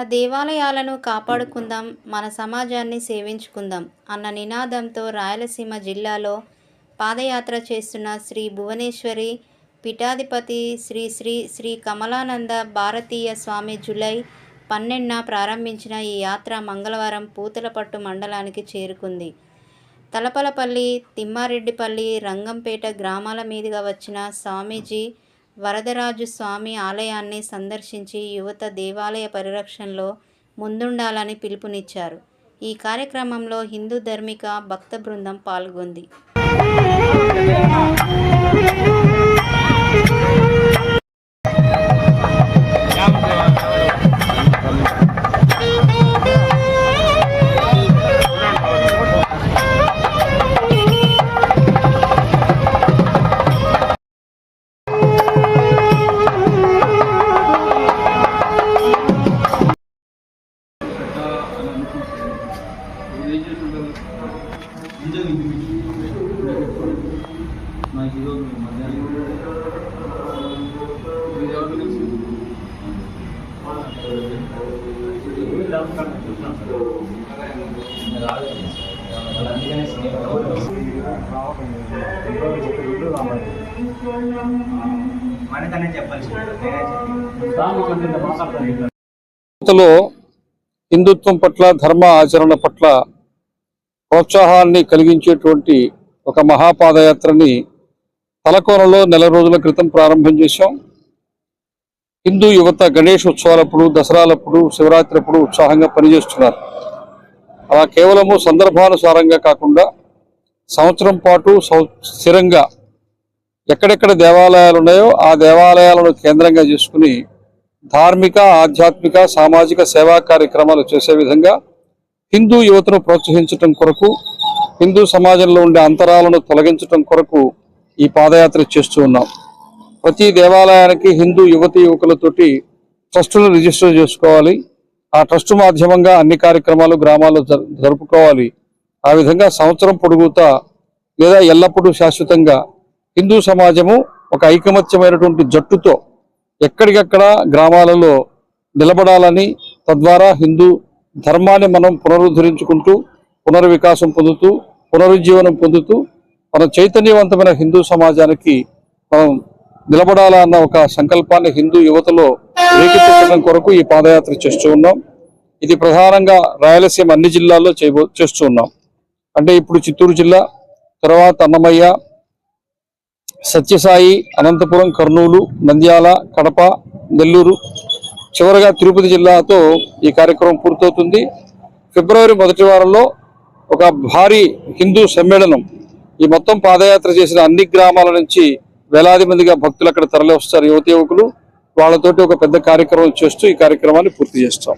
మన దేవాలయాలను కాపాడుకుందాం, మన సమాజాన్ని సేవించుకుందాం అన్న నినాదంతో రాయలసీమ జిల్లాలో పాదయాత్ర చేస్తున్న శ్రీ భువనేశ్వరి పీఠాధిపతి శ్రీ శ్రీ శ్రీ కమలానంద భారతీయ స్వామి జూలై 12న ప్రారంభించిన ఈ యాత్ర మంగళవారం పూతలపట్టు మండలానికి చేరుకుంది. తలపలపల్లి, తిమ్మారెడ్డిపల్లి, రంగంపేట గ్రామాల మీదుగా వచ్చిన స్వామీజీ వరదరాజు స్వామి ఆలయాన్ని సందర్శించి యువత దేవాలయ పరిరక్షణలో ముందుండాలని పిలుపునిచ్చారు. ఈ కార్యక్రమంలో హిందూ ధార్మిక భక్త బృందం పాల్గొంది. హిందుత్వం పట్ల, ధర్మ ఆచరణ పట్ల ప్రోత్సాహాన్ని కలిగించేటువంటి ఒక మహాపాదయాత్రని తలకోనలో నెల రోజుల క్రితం ప్రారంభం చేశాం. హిందూ యువత గణేష్ ఉత్సవాలప్పుడు, దసరాలప్పుడు, శివరాత్రిప్పుడు ఉత్సాహంగా పనిచేస్తున్నారు. అలా కేవలము సందర్భానుసారంగా కాకుండా సంవత్సరం పాటు స్థిరంగా ఎక్కడెక్కడ దేవాలయాలు ఉన్నాయో ఆ దేవాలయాలను కేంద్రంగా చేసుకుని ధార్మిక, ఆధ్యాత్మిక, సామాజిక సేవా కార్యక్రమాలు చేసే విధంగా హిందూ యువతను ప్రోత్సహించడం కొరకు, హిందూ సమాజంలో ఉండే అంతరాలను తొలగించడం కొరకు ఈ పాదయాత్ర చేస్తూ ఉన్నాం. ప్రతి దేవాలయానికి హిందూ యువతీ యువకులతోటి ట్రస్టులను రిజిస్టర్ చేసుకోవాలి. ఆ ట్రస్టు మాధ్యమంగా అన్ని కార్యక్రమాలు గ్రామాల్లో జరుపుకోవాలి. ఆ విధంగా సంవత్సరం పొడుగుతా లేదా ఎల్లప్పుడూ శాశ్వతంగా హిందూ సమాజము ఒక ఐకమత్యమైనటువంటి జట్టుతో ఎక్కడికక్కడ గ్రామాలలో నిలబడాలని, తద్వారా హిందూ ధర్మాన్ని మనం పునరుద్ధరించుకుంటూ, పునర్వికాసం పొందుతూ, పునరుజ్జీవనం పొందుతూ మన చైతన్యవంతమైన హిందూ సమాజానికి మనం నిలబడాలన్న ఒక సంకల్పాన్ని హిందూ యువతలో రేకెత్తించడం కొరకు ఈ పాదయాత్ర చేస్తూ ఉన్నాం. ఇది ప్రధానంగా రాయలసీమ అన్ని జిల్లాల్లో చేస్తూ ఉన్నాం. అంటే ఇప్పుడు చిత్తూరు జిల్లా, తర్వాత అన్నమయ్య, సత్యసాయి, అనంతపురం, కర్నూలు, నంద్యాల, కడప, నెల్లూరు, చివరగా తిరుపతి జిల్లాతో ఈ కార్యక్రమం పూర్తవుతుంది. ఫిబ్రవరి మొదటి వారంలో ఒక భారీ హిందూ సమ్మేళనం, ఈ మొత్తం పాదయాత్ర చేసిన అన్ని గ్రామాల నుంచి వేలాది మందిగా భక్తులు అక్కడ తరలి వస్తారు. యువతి యువకులు వాళ్ళతోటి ఒక పెద్ద కార్యక్రమం చేస్తూ ఈ కార్యక్రమాన్ని పూర్తి చేస్తాం.